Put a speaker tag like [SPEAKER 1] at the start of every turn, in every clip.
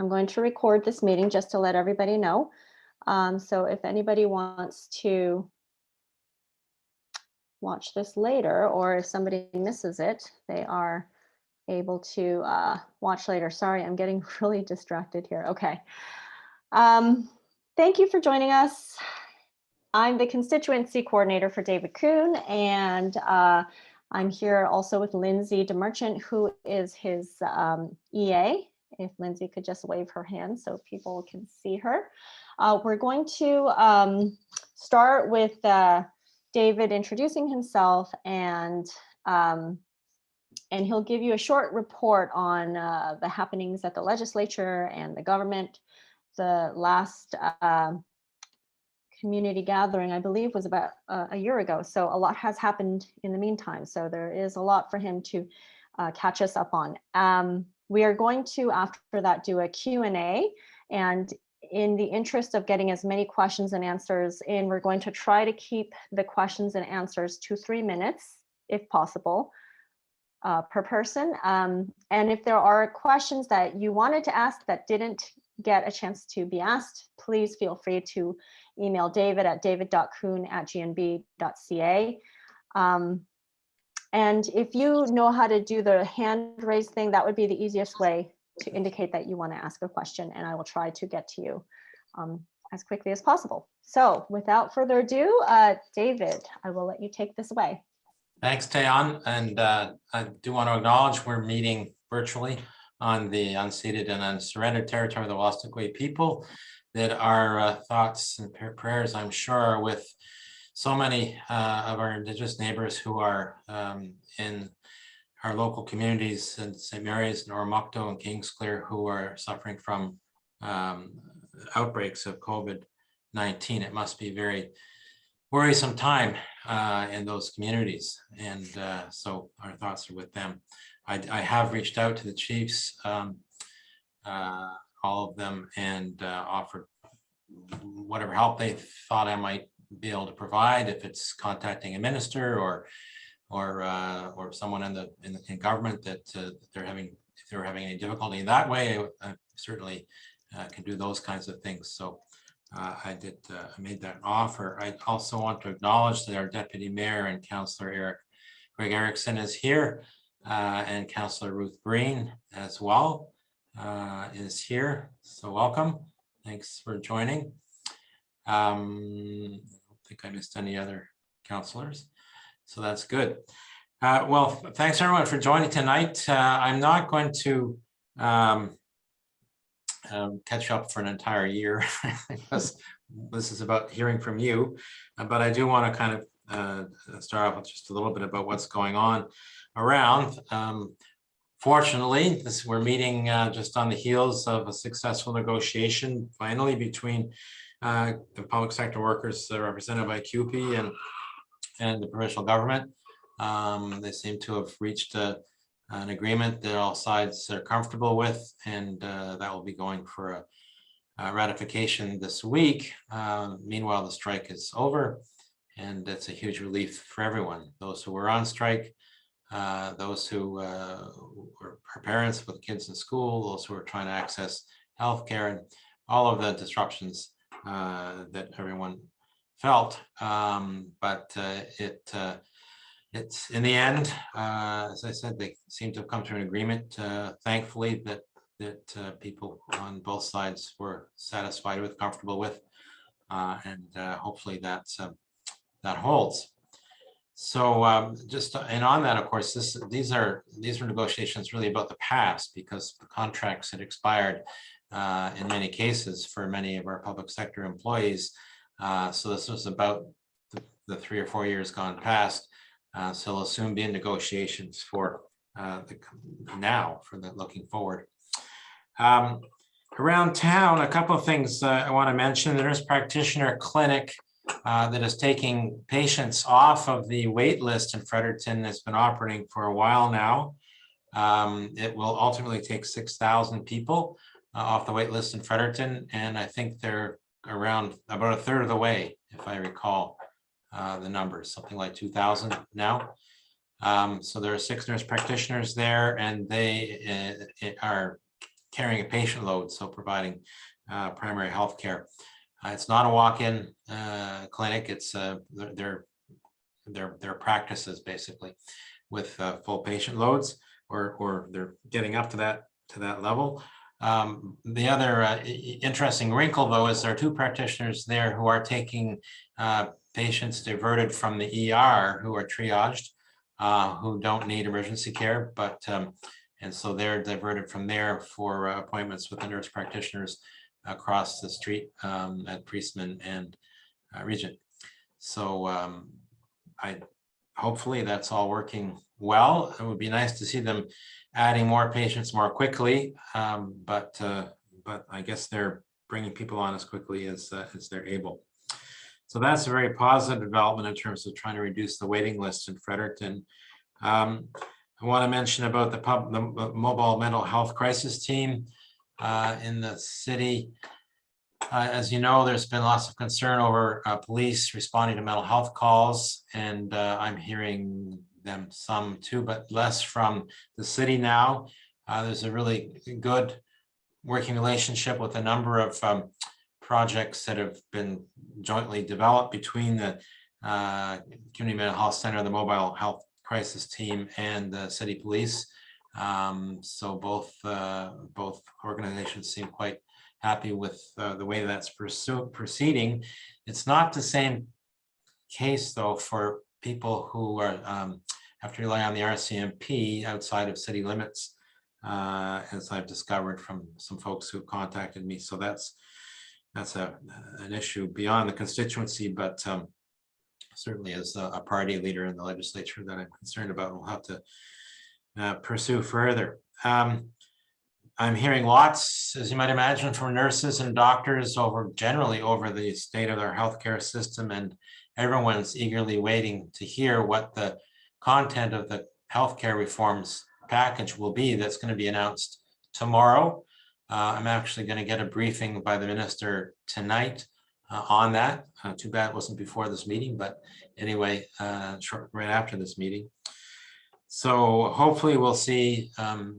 [SPEAKER 1] I'm going to record this meeting just to let everybody know. So if anybody wants to watch this later, or if somebody misses it, they are able to watch later. Sorry, I'm getting really distracted here. Okay. Thank you for joining us. I'm the constituency coordinator for David Kuhn, and I'm here also with Lindsay DeMerchant, who is his EA. If Lindsay could just wave her hand so people can see her. We're going to start with David introducing himself, and he'll give you a short report on the happenings at the legislature and the government. The last community gathering, I believe, was about a year ago. So a lot has happened in the meantime. So there is a lot for him to catch us up on. We are going to, after that, do a Q&A. And in the interest of getting as many questions and answers in, we're going to try to keep the questions and answers to 3 minutes, if possible, per person. And if there are questions that you wanted to ask that didn't get a chance to be asked, please feel free to email David at david.kuhn@gnb.ca. And if you know how to do the hand raise thing, that would be the easiest way to indicate that you want to ask a question, and I will try to get to you as quickly as possible. So without further ado, David, I will let you take this away.
[SPEAKER 2] Thanks, Tayon. And I do want to acknowledge we're meeting virtually on the unceded and unsurrendered territory of the Waskakway people, that our thoughts and prayers, I'm sure, are with so many of our Indigenous neighbors who are in our local communities in St. Mary's, Oromocto, and Kingsclear, who are suffering from outbreaks of COVID-19. It must be very worrisome time in those communities, and so our thoughts are with them. I have reached out to the chiefs, all of them, and offered whatever help they thought I might be able to provide, if it's contacting a minister or someone in government that if they're having any difficulty in that way. I certainly can do those kinds of things. So I made that offer. I also want to acknowledge that our Deputy Mayor and Councillor Greg Erickson is here, and Councillor Ruth Breen as well is here. So welcome. Thanks for joining. I don't think I missed any other councillors, so that's good. Well, thanks everyone for joining tonight. I'm not going to catch up for an entire year because this is about hearing from you, but I do want to kind of start off with just a little bit about what's going on around. Fortunately, we're meeting just on the heels of a successful negotiation finally between the public sector workers represented by CUPE and the provincial government. They seem to have reached an agreement that all sides are comfortable with, and that will be going for a ratification this week. Meanwhile, the strike is over, and it's a huge relief for everyone. Those who were on strike, those who are parents with kids in school, those who are trying to access healthcare, and all of the disruptions that everyone felt. But it's in the end, as I said, they seem to have come to an agreement, thankfully, that people on both sides were satisfied with, comfortable with, and hopefully that holds. So and on that, of course, these are negotiations really about the past, because the contracts had expired in many cases for many of our public sector employees. So this was about the 3 or 4 years gone past. So there'll soon be in negotiations for looking forward. Around town, a couple of things I want to mention. There's Practitioner Clinic that is taking patients off of the wait list in Fredericton. It's been operating for a while now. It will ultimately take 6,000 people off the wait list in Fredericton, and I think they're around about a third of the way, if I recall the numbers, something like 2,000 now. So there are 6 nurse practitioners there, and they are carrying a patient load, so providing primary health care. It's not a walk-in clinic. It's their practices basically with full patient loads, or they're getting up to that level. The other interesting wrinkle, though, is there are 2 practitioners there who are taking patients diverted from the ER who are triaged, who don't need emergency care, but and so they're diverted from there for appointments with the nurse practitioners across the street at Priestman and Regent. So hopefully that's all working well. It would be nice to see them adding more patients more quickly, but I guess they're bringing people on as quickly as they're able. So that's a very positive development in terms of trying to reduce the waiting list in Fredericton. I want to mention about the mobile mental health crisis team in the city. As you know, there's been lots of concern over police responding to mental health calls, and I'm hearing them some too, but less from the city now. There's a really good working relationship with a number of projects that have been jointly developed between the Community Mental Health Center, the Mobile Health Crisis Team, and the City Police. So both organizations seem quite happy with the way that's proceeding. It's not the same case, though, for people who are have to rely on the RCMP outside of city limits, as I've discovered from some folks who contacted me. So that's an issue beyond the constituency, but certainly as a party leader in the legislature that I'm concerned about, we'll have to pursue further. I'm hearing lots, as you might imagine, from nurses and doctors generally over the state of our healthcare system, and everyone's eagerly waiting to hear what the content of the healthcare reforms package will be that's going to be announced tomorrow. I'm actually going to get a briefing by the minister tonight on that. Too bad it wasn't before this meeting, but anyway, right after this meeting. So hopefully we'll see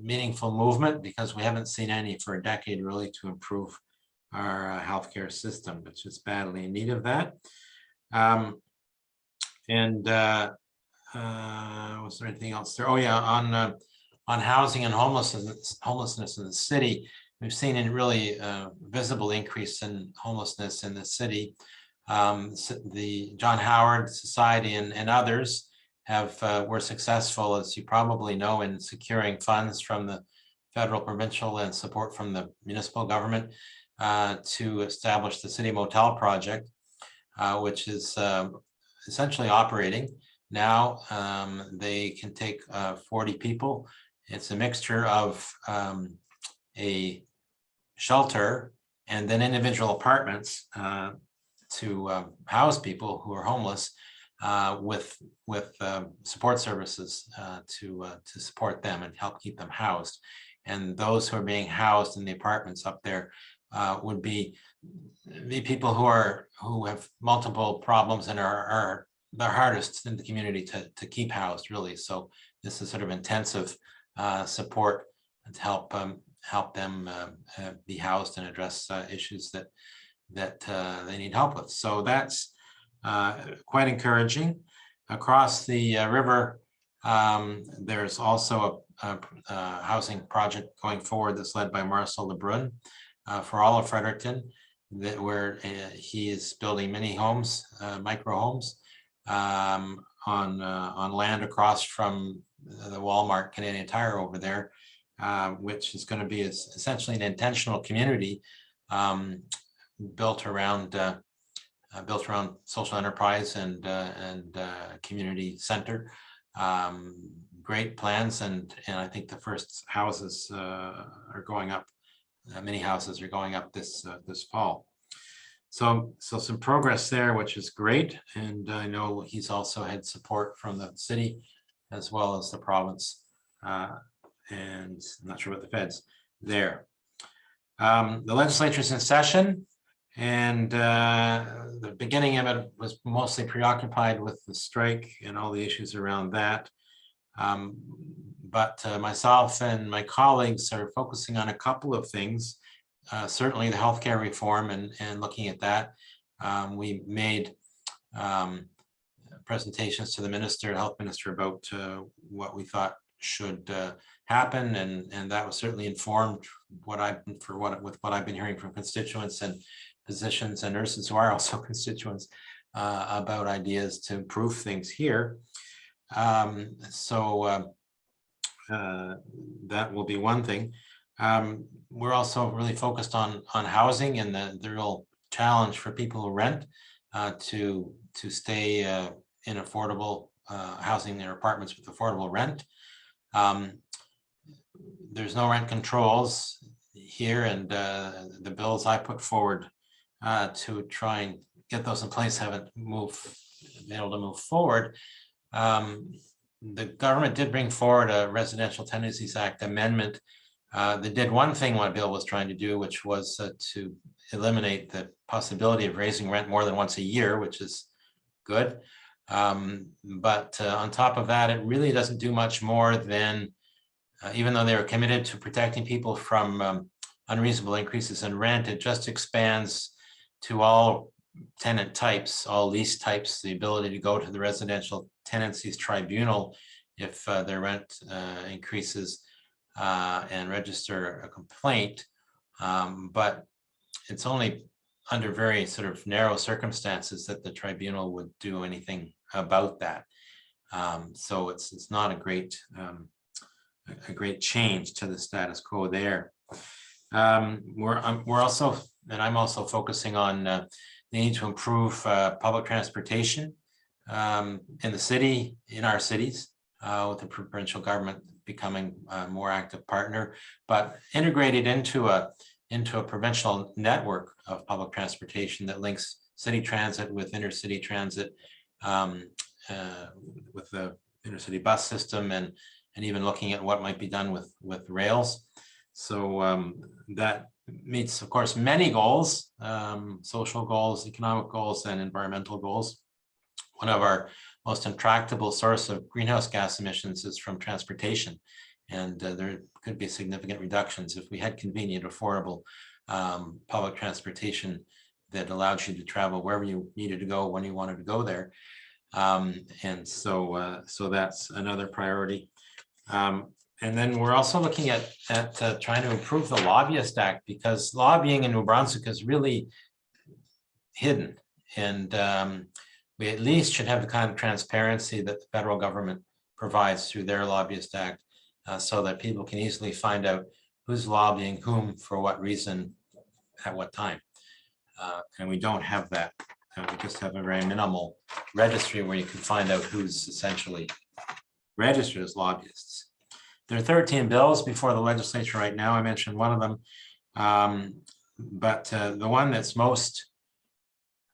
[SPEAKER 2] meaningful movement, because we haven't seen any for a decade really, to improve our healthcare system, which is badly in need of that. Was there anything else there? Oh yeah, on housing and homelessness in the city, we've seen a really visible increase in homelessness in the city. The John Howard Society and others were successful, as you probably know, in securing funds from the federal, provincial, and support from the municipal government to establish the City Motel Project, which is essentially operating now. They can take 40 people. It's a mixture of a shelter and then individual apartments to house people who are homeless, with support services to support them and help keep them housed. And those who are being housed in the apartments up there would be people who have multiple problems and are the hardest in the community to keep housed, really. So this is sort of intensive support to help them be housed and address issues that they need help with. So that's quite encouraging. Across the river, there's also a housing project going forward that's led by Marcel Lebrun for all of Fredericton, where he is building mini homes, micro homes, on land across from the Walmart Canadian Tire over there, which is going to be essentially an intentional community built around social enterprise and community center. Great plans, and I think the first houses are going up. Many houses are going up this fall. So some progress there, which is great. And I know he's also had support from the city as well as the province, and I'm not sure what the feds there. The legislature's in session, and the beginning of it was mostly preoccupied with the strike and all the issues around that. But myself and my colleagues are focusing on a couple of things. Certainly the healthcare reform and looking at that. We made presentations to the minister, health minister, about what we thought should happen, and that was certainly informed with what I've been hearing from constituents and physicians and nurses who are also constituents about ideas to improve things here. That will be one thing. We're also really focused on housing and the real challenge for people who rent to stay in affordable housing, their apartments with affordable rent. There's no rent controls here, and the bills I put forward to try and get those in place haven't been able to move forward. The government did bring forward a Residential Tendencies Act amendment that did one thing what Bill was trying to do, which was to eliminate the possibility of raising rent more than once a year, which is good. But on top of that, it really doesn't do much more than, even though they were committed to protecting people from unreasonable increases in rent, it just expands to all tenant types, all lease types, the ability to go to the Residential Tenancies Tribunal if their rent increases and register a complaint. But it's only under very sort of narrow circumstances that the tribunal would do anything about that. So it's not a great change to the status quo there. We're also, and I'm also focusing on the need to improve public transportation in the city, in our cities, with the provincial government becoming a more active partner, but integrated into a provincial network of public transportation that links city transit with intercity transit, with the intercity bus system, and even looking at what might be done with rails. So that meets, of course, many goals, social goals, economic goals, and environmental goals. One of our most intractable source of greenhouse gas emissions is from transportation. And there could be significant reductions if we had convenient, affordable public transportation that allowed you to travel wherever you needed to go when you wanted to go there. And so that's another priority. And then we're also looking at trying to improve the Lobbyist Act, because lobbying in New Brunswick is really hidden. And we at least should have the kind of transparency that the federal government provides through their Lobbyist Act, so that people can easily find out who's lobbying whom for what reason at what time. And we don't have that. We just have a very minimal registry where you can find out who's essentially registered as lobbyists. There are 13 bills before the legislature right now. I mentioned one of them, but the one that's most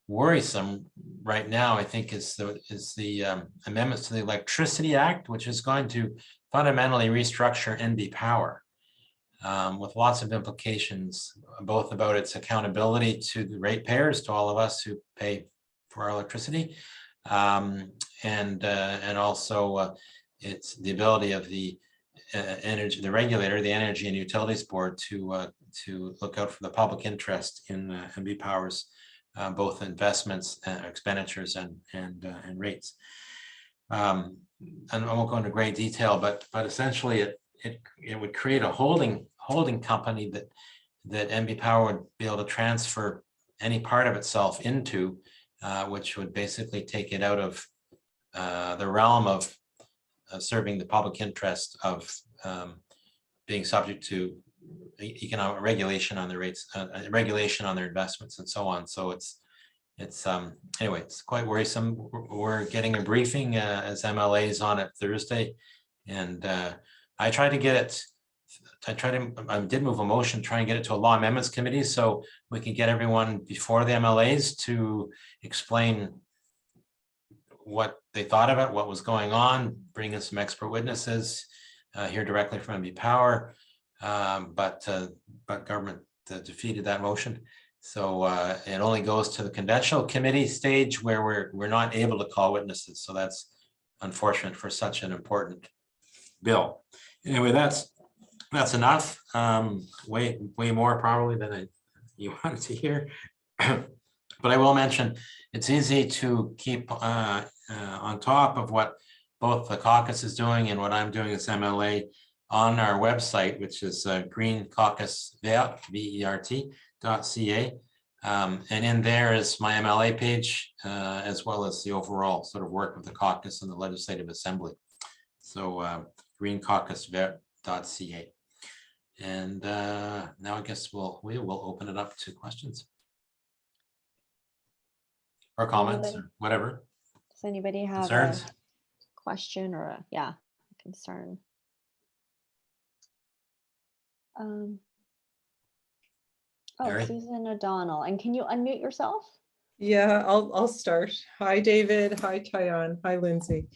[SPEAKER 2] worrisome right now, I think, is the amendments to the Electricity Act, which is going to fundamentally restructure NB Power, with lots of implications, both about its accountability to the ratepayers, to all of us who pay for our electricity, and also it's the ability of the regulator, the Energy and Utilities Board, to look out for the public interest in NB Power's both investments, expenditures, and rates. And I won't go into great detail, but essentially it would create a holding company that NB Power would be able to transfer any part of itself into, which would basically take it out of the realm of serving the public interest of being subject to economic regulation on their rates, regulation on their investments, and so on. So it's anyway, it's quite worrisome. We're getting a briefing as MLAs on it Thursday, and I tried to get it. I did move a motion trying to get it to a law amendments committee so we can get everyone before the MLAs to explain what they thought of it, what was going on, bring in some expert witnesses, hear directly from NB Power, but government defeated that motion. So it only goes to the conventional committee stage where we're not able to call witnesses. So that's unfortunate for such an important bill. Anyway, that's enough. Way more probably than you wanted to hear. But I will mention, it's easy to keep on top of what both the caucus is doing and what I'm doing as MLA on our website, which is Green Caucus Vert, VERT.ca. And in there is my MLA page, as well as the overall sort of work of the caucus and the Legislative Assembly. So greencaucusvert.ca. And now I guess we will open it up to questions or comments or whatever.
[SPEAKER 1] Does anybody have
[SPEAKER 2] Concerns?
[SPEAKER 1] a question or a concern?
[SPEAKER 2] Mary?
[SPEAKER 1] Susan O'Donnell, and can you unmute yourself?
[SPEAKER 3] Yeah, I'll start. Hi, David. Hi, Tyon. Hi, Lindsay.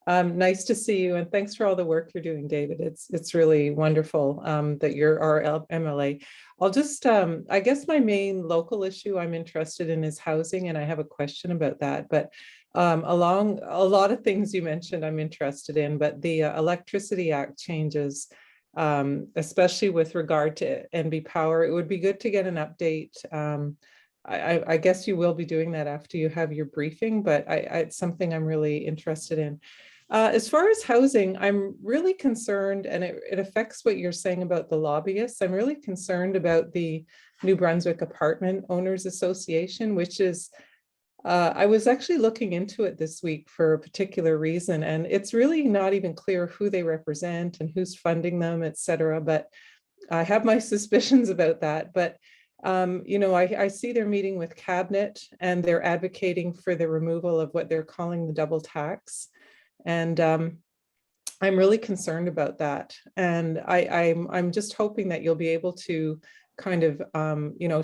[SPEAKER 3] Nice to see you, and thanks for all the work you're doing, David. It's really wonderful that you're our MLA. I'll just, I guess my main local issue I'm interested in is housing, and I have a question about that. But along a lot of things you mentioned I'm interested in, but the Electricity Act changes, especially with regard to NB Power, it would be good to get an update. I guess you will be doing that after you have your briefing, but it's something I'm really interested in. As far as housing, I'm really concerned, and it affects what you're saying about the lobbyists. I'm really concerned about the New Brunswick Apartment Owners Association, which is, I was actually looking into it this week for a particular reason, and it's really not even clear who they represent and who's funding them, et cetera. But I have my suspicions about that. But you know, I see they're meeting with Cabinet and they're advocating for the removal of what they're calling the double tax. And I'm really concerned about that. And I'm just hoping that you'll be able to kind of, you know,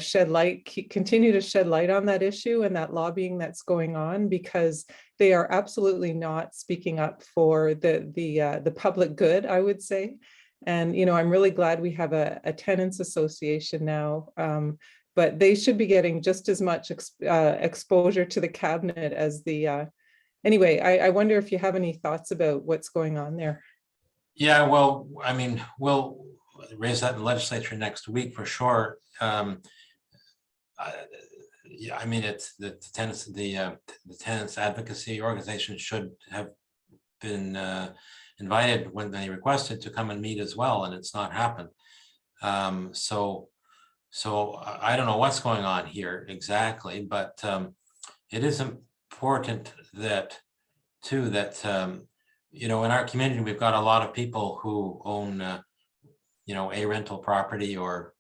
[SPEAKER 3] continue to shed light on that issue and that lobbying that's going on, because they are absolutely not speaking up for the public good, I would say. And, you know, I'm really glad we have a tenants association now, but they should be getting just as much exposure to the Cabinet as the, anyway, I wonder if you have any thoughts about what's going on there.
[SPEAKER 2] Yeah, well, I mean, we'll raise that in the legislature next week for sure. Yeah, I mean, it's the tenants advocacy organization should have been invited when they requested to come and meet as well, and it's not happened. So I don't know what's going on here exactly, but it is important that you know, in our community we've got a lot of people who own you know, a rental property or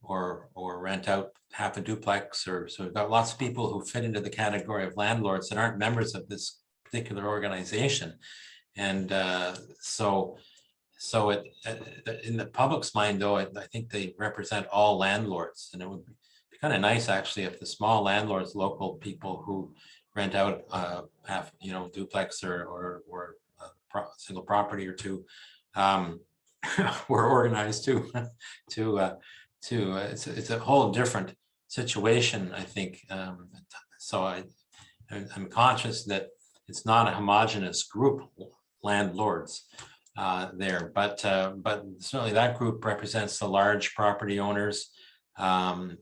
[SPEAKER 2] rent out half a duplex, so we've got lots of people who fit into the category of landlords that aren't members of this particular organization. And so it in the public's mind, though, I think they represent all landlords, and it would be kind of nice actually if the small landlords, local people who rent out half, you know, duplex or a single property or two, were organized to it's a whole different situation, I think. So I'm conscious that it's not a homogenous group, landlords there, but certainly that group represents the large property owners, and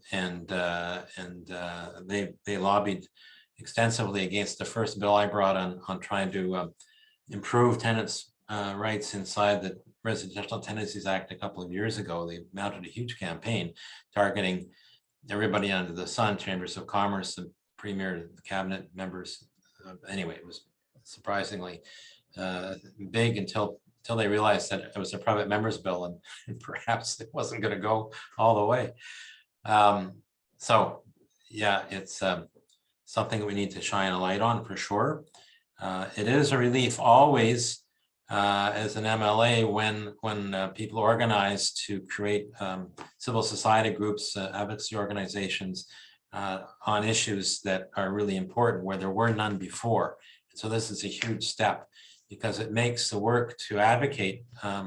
[SPEAKER 2] they lobbied extensively against the first bill I brought on trying to improve tenants' rights inside the Residential Tendencies Act a couple of years ago. They mounted a huge campaign targeting everybody under the sun, chambers of commerce, the premier, the cabinet members. Anyway, it was surprisingly big until they realized that it was a private members bill, and perhaps it wasn't going to go all the way. So yeah, it's something that we need to shine a light on for sure. It is a relief always as an MLA when people organize to create civil society groups, advocacy organizations on issues that are really important where there were none before. So this is a huge step because it makes the work to advocate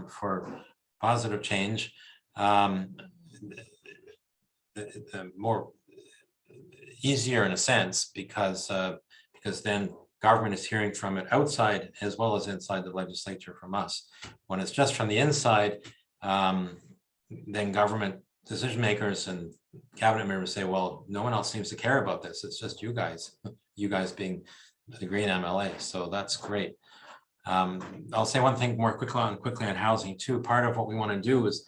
[SPEAKER 2] for positive change more easier in a sense, because then government is hearing from it outside as well as inside the legislature from us. When it's just from the inside, then government decision makers and cabinet members say, well, no one else seems to care about this. It's just you guys being the Green MLA. So that's great. I'll say one thing more quickly on housing too. Part of what we want to do is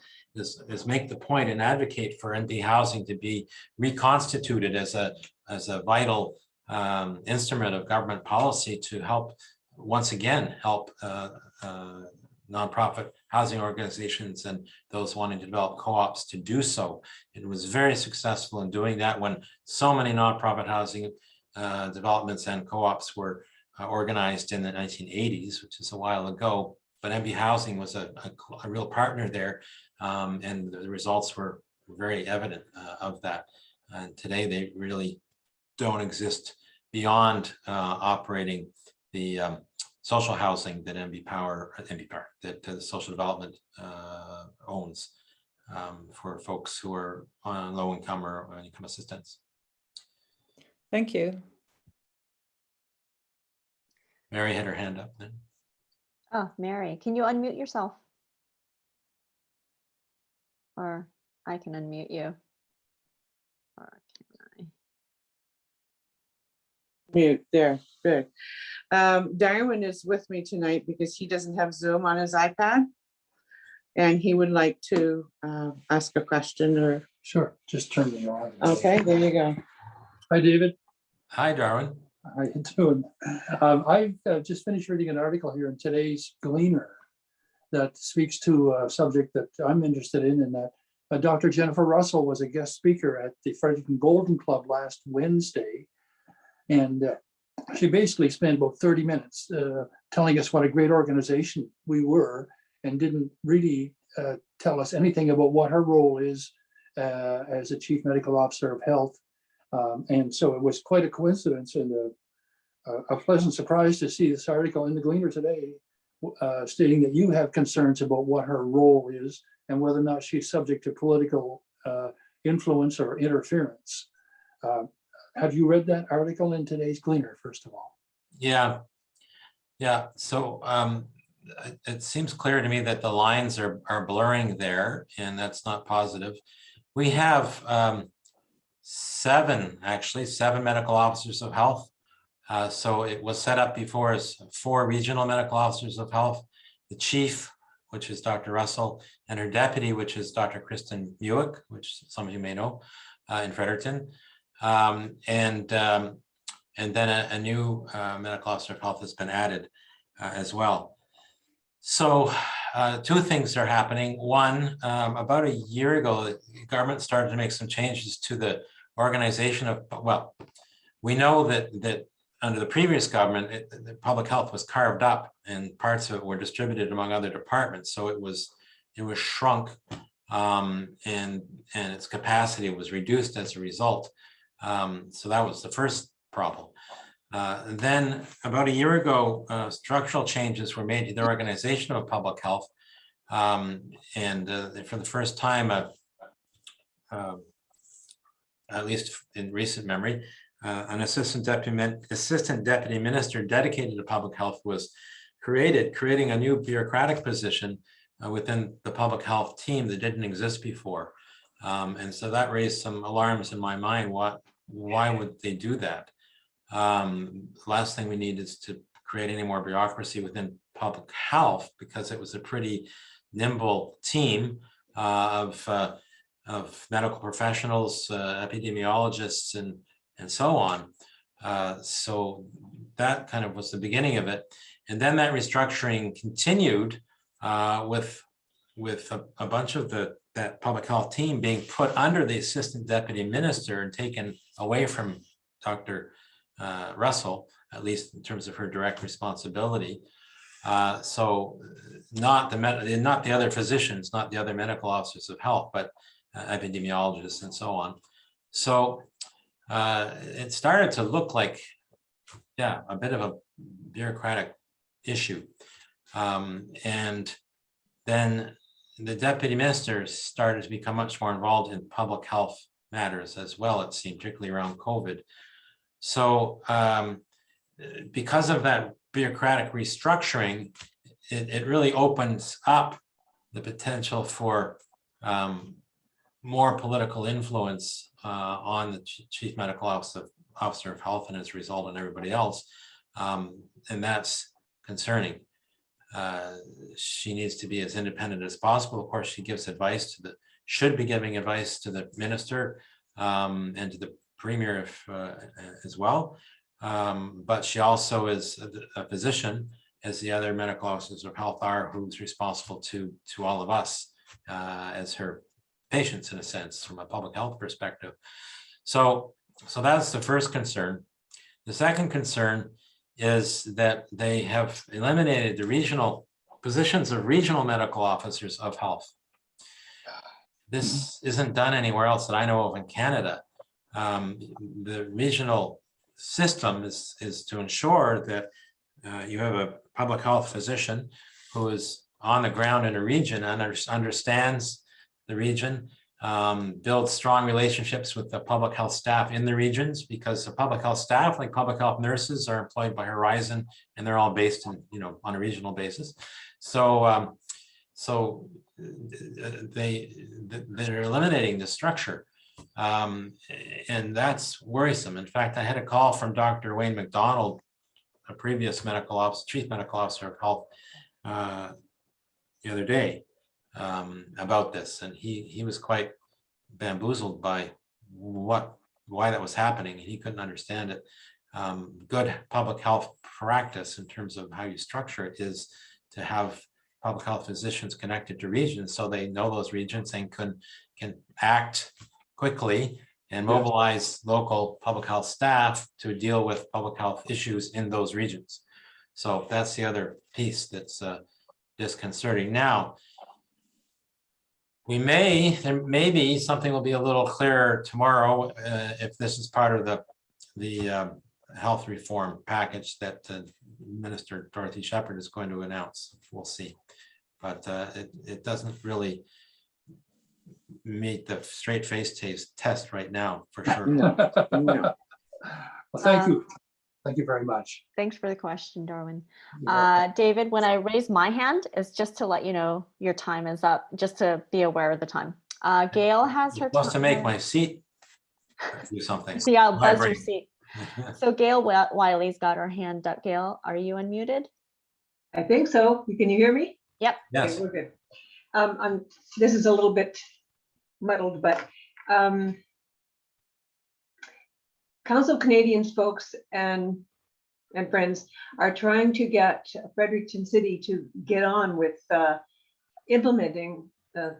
[SPEAKER 2] make the point and advocate for NB housing to be reconstituted as a vital instrument of government policy to help, once again, help nonprofit housing organizations and those wanting to develop co-ops to do so. It was very successful in doing that when so many nonprofit housing developments and co-ops were organized in the 1980s, which is a while ago. But NB Housing was a real partner there, and the results were very evident of that. And today they really don't exist beyond operating the social housing that that the social development owns for folks who are on low income or income assistance.
[SPEAKER 3] Thank you.
[SPEAKER 2] Mary had her hand up then.
[SPEAKER 1] Oh, Mary, can you unmute yourself? Or I can unmute you. Or can I?
[SPEAKER 4] Mute there, good. Darwin is with me tonight because he doesn't have Zoom on his iPad. And he would like to ask a question or.
[SPEAKER 5] Sure, just turn me on.
[SPEAKER 4] Okay, there you go.
[SPEAKER 5] Hi, David.
[SPEAKER 2] Hi, Darwin.
[SPEAKER 5] How you doing? I've just finished reading an article here in today's Gleaner that speaks to a subject that I'm interested in, and that Dr. Jennifer Russell was a guest speaker at the Fredericton Golden Club last Wednesday. And she basically spent about 30 minutes telling us what a great organization we were, and didn't really tell us anything about what her role is as a chief medical officer of health. And so it was quite a coincidence and a pleasant surprise to see this article in the Gleaner today stating that you have concerns about what her role is and whether or not she's subject to political influence or interference. Have you read that article in today's Gleaner, first of all?
[SPEAKER 2] Yeah. So it seems clear to me that the lines are blurring there, and that's not positive. We have seven medical officers of health. So it was set up before as 4 regional medical officers of health, the chief, which is Dr. Russell, and her deputy, which is Dr. Kristen Muick, which some of you may know, in Fredericton. And then a new medical officer of health has been added as well. So 2 things are happening. One, about a year ago, the government started to make some changes to the organization of, well, we know that under the previous government, the public health was carved up and parts of it were distributed among other departments. So it was shrunk and its capacity was reduced as a result. So that was the first problem. Then about a year ago, structural changes were made to the organization of public health. And for the first time, at least in recent memory, an assistant deputy minister dedicated to public health was creating a new bureaucratic position within the public health team that didn't exist before. And so that raised some alarms in my mind. Why would they do that? Last thing we need is to create any more bureaucracy within public health, because it was a pretty nimble team of medical professionals, epidemiologists, and so on. So that kind of was the beginning of it. And then that restructuring continued with a bunch of that public health team being put under the assistant deputy minister and taken away from Dr. Russell, at least in terms of her direct responsibility. So not the other physicians, not the other medical officers of health, but epidemiologists and so on. So it started to look like, a bit of a bureaucratic issue. And then the deputy minister started to become much more involved in public health matters as well, it seemed, particularly around COVID. So because of that bureaucratic restructuring, it really opens up the potential for more political influence on the chief medical officer of health, and as a result on everybody else. And that's concerning. She needs to be as independent as possible. Of course, she gives advice to should be giving advice to the minister and to the premier as well. But she also is a physician, as the other medical officers of health are, who's responsible to all of us as her patients, in a sense, from a public health perspective. So that's the first concern. The second concern is that they have eliminated the regional positions of regional medical officers of health. This isn't done anywhere else that I know of in Canada. The regional system is to ensure that you have a public health physician who is on the ground in a region and understands the region, builds strong relationships with the public health staff in the regions, because the public health staff, like public health nurses, are employed by Horizon, and they're all based in, on a regional basis. So they're eliminating the structure, and that's worrisome. In fact, I had a call from Dr. Wayne McDonald, a previous chief medical officer of health, the other day about this, and he was quite bamboozled by why that was happening. He couldn't understand it. Good public health practice in terms of how you structure it is to have public health physicians connected to regions, so they know those regions and can act quickly and mobilize local public health staff to deal with public health issues in those regions. So that's the other piece that's disconcerting. Now, there may be something will be a little clearer tomorrow if this is part of the health reform package that Minister Dorothy Shepherd is going to announce. We'll see, but it doesn't really meet the straight face test right now, for sure.
[SPEAKER 4] No.
[SPEAKER 5] Well, thank you. Thank you very much.
[SPEAKER 1] Thanks for the question, Darwin.
[SPEAKER 5] You're welcome.
[SPEAKER 1] David, when I raise my hand, it's just to let you know your time is up, just to be aware of the time. Gail has her
[SPEAKER 2] You're supposed to
[SPEAKER 1] time.
[SPEAKER 2] make my seat do something.
[SPEAKER 1] See, I'll buzz your
[SPEAKER 2] Vibrate.
[SPEAKER 1] seat. So Gail Wiley's got her hand up. Gail, are you unmuted?
[SPEAKER 6] I think so. Can you hear me?
[SPEAKER 1] Yep.
[SPEAKER 2] Yes.
[SPEAKER 6] Okay, we're good. This is a little bit muddled, but Council of Canadians folks and friends are trying to get Fredericton City to get on with implementing the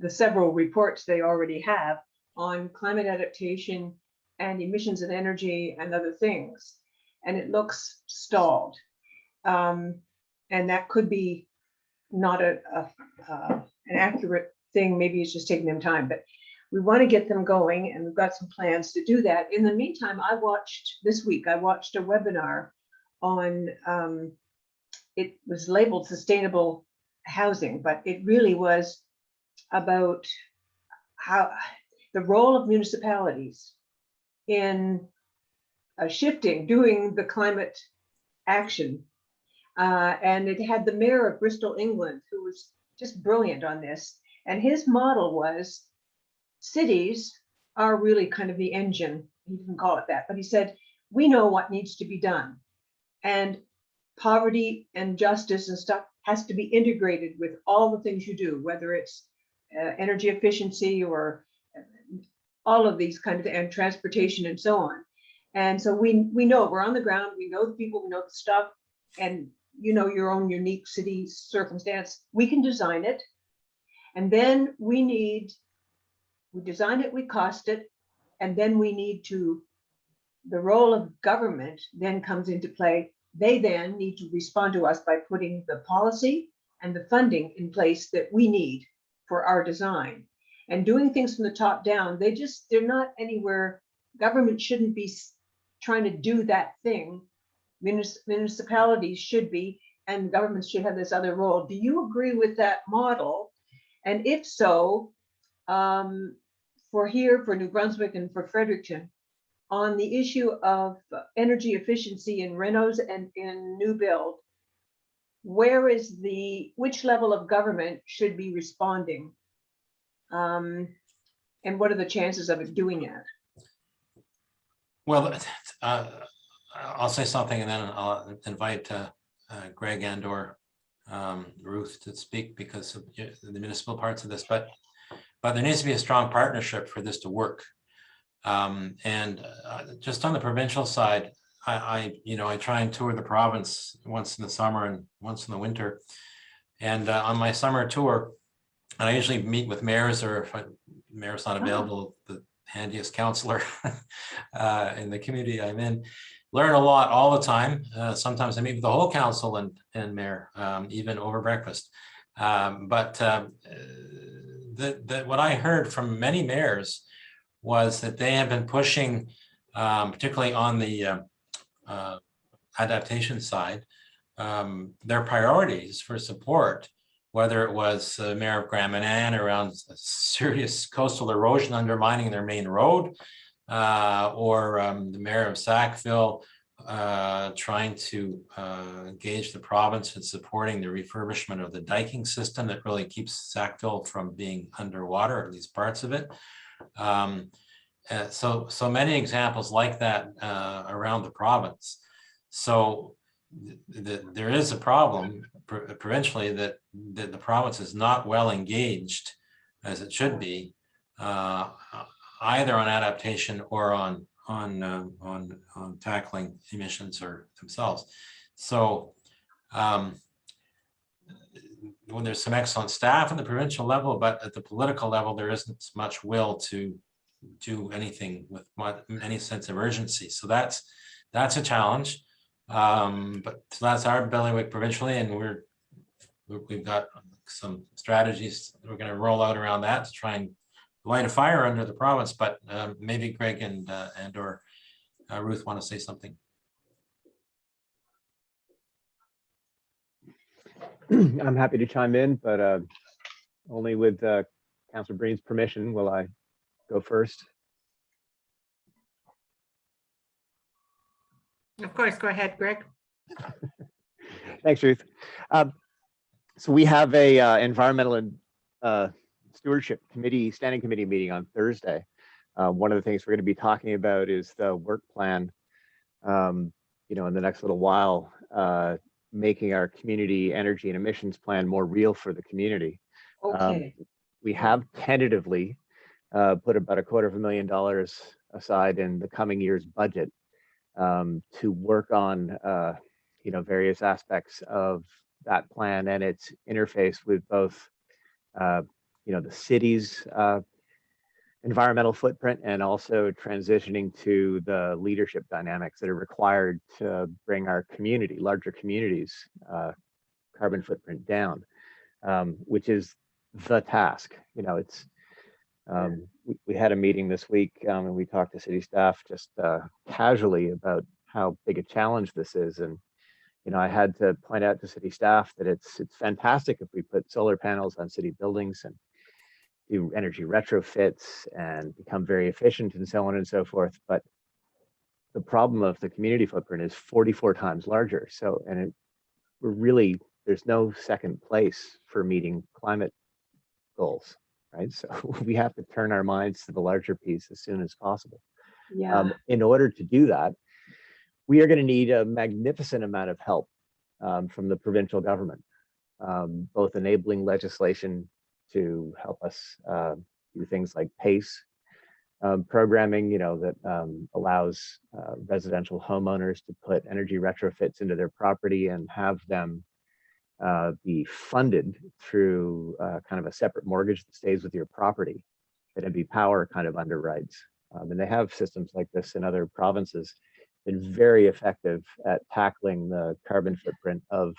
[SPEAKER 6] several reports they already have on climate adaptation and emissions of energy and other things. And it looks stalled. And that could be not an accurate thing. Maybe it's just taking them time, but we want to get them going, and we've got some plans to do that. In the meantime, this week I watched a webinar on, it was labeled sustainable housing, but it really was about how the role of municipalities in doing the climate action. And it had the mayor of Bristol, England, who was just brilliant on this. And his model was cities are really kind of the engine, you can call it that. But he said, we know what needs to be done. And poverty and justice and stuff has to be integrated with all the things you do, whether it's energy efficiency or all of these kind of, and transportation and so on. And so we know, we're on the ground, we know the people, we know the stuff, and you know your own unique city circumstance. We can design it. And then we design it, we cost it, and then we need to, the role of government then comes into play. They then need to respond to us by putting the policy and the funding in place that we need for our design. And doing things from the top down, they're not anywhere, government shouldn't be trying to do that thing. Municipalities should be, and governments should have this other role. Do you agree with that model? And if so, for New Brunswick and for Fredericton, on the issue of energy efficiency in renos and in new build, which level of government should be responding? And what are the chances of it doing that?
[SPEAKER 2] Well, I'll say something and then I'll invite Greg and or Ruth to speak because of the municipal parts of this, but there needs to be a strong partnership for this to work. And just on the provincial side, I try and tour the province once in the summer and once in the winter. And on my summer tour, and I usually meet with mayors, or if the mayor's not available, the handiest counselor in the community I'm in. Learn a lot all the time. Sometimes I meet with the whole council and mayor, even over breakfast. But what I heard from many mayors was that they have been pushing, particularly on the adaptation side, their priorities for support, whether it was the mayor of Grand Manan around serious coastal erosion undermining their main road, or the mayor of Sackville trying to engage the province in supporting the refurbishment of the diking system that really keeps Sackville from being underwater, at least parts of it. So many examples like that around the province. So there is a problem provincially that the province is not well engaged as it should be, either on adaptation or on tackling emissions or themselves. So when there's some excellent staff at the provincial level, but at the political level, there isn't much will to do anything with any sense of urgency. So that's a challenge. But so that's our bailiwick provincially, and we've got some strategies that we're going to roll out around that to try and light a fire under the province. But maybe Greg and or Ruth want to say something.
[SPEAKER 7] I'm happy to chime in, but only with Councillor Breen's permission will I go first.
[SPEAKER 8] Of course, go ahead, Greg.
[SPEAKER 7] Thanks, Ruth. So we have a environmental and stewardship committee, standing committee meeting on Thursday. One of the things we're going to be talking about is the work plan, in the next little while, making our community energy and emissions plan more real for the community.
[SPEAKER 6] Okay.
[SPEAKER 7] We have tentatively put about $250,000 aside in the coming year's budget to work on, various aspects of that plan and its interface with both, the city's environmental footprint and also transitioning to the leadership dynamics that are required to bring our community, larger communities, carbon footprint down, which is the task. We had a meeting this week and we talked to city staff just casually about how big a challenge this is. And, I had to point out to city staff that it's fantastic if we put solar panels on city buildings and do energy retrofits and become very efficient and so on and so forth. But the problem of the community footprint is 44 times larger. So, there's no second place for meeting climate goals, right? So we have to turn our minds to the larger piece as soon as possible.
[SPEAKER 6] Yeah.
[SPEAKER 7] In order to do that, we are going to need a magnificent amount of help from the provincial government, both enabling legislation to help us do things like PACE programming, that allows residential homeowners to put energy retrofits into their property and have them be funded through kind of a separate mortgage that stays with your property, that NB Power kind of underwrites. And they have systems like this in other provinces, been very effective at tackling the carbon footprint of,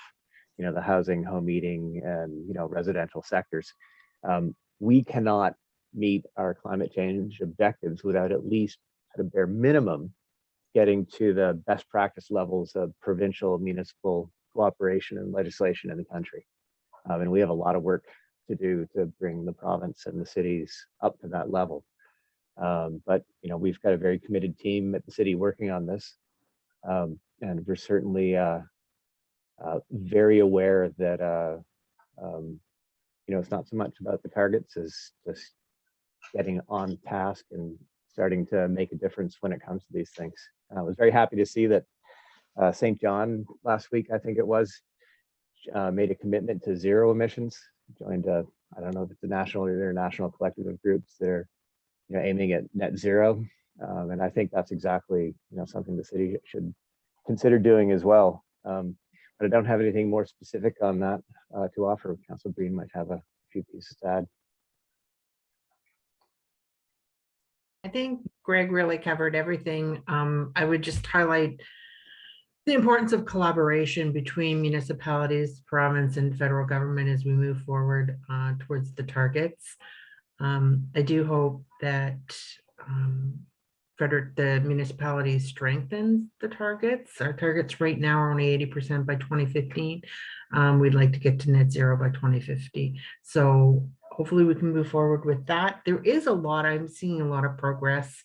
[SPEAKER 7] the housing, home heating, and, residential sectors. We cannot meet our climate change objectives without at least, at a bare minimum, getting to the best practice levels of provincial, municipal cooperation and legislation in the country. And we have a lot of work to do to bring the province and the cities up to that level. But we've got a very committed team at the city working on this, and we're certainly very aware that it's not so much about the targets as just getting on task and starting to make a difference when it comes to these things. I was very happy to see that St. John last week, I think it was, made a commitment to zero emissions, joined I don't know if it's a national or international collective of groups that are aiming at net zero. And I think that's exactly something the city should consider doing as well. But I don't have anything more specific on that to offer. Councilor Breen might have a few pieces to add.
[SPEAKER 8] I think Greg really covered everything. I would just highlight the importance of collaboration between municipalities, province, and federal government as we move forward towards the targets. I do hope that the municipality strengthens the targets. Our targets right now are only 80% by 2015. We'd like to get to net zero by 2050. So hopefully we can move forward with that. There is I'm seeing a lot of progress,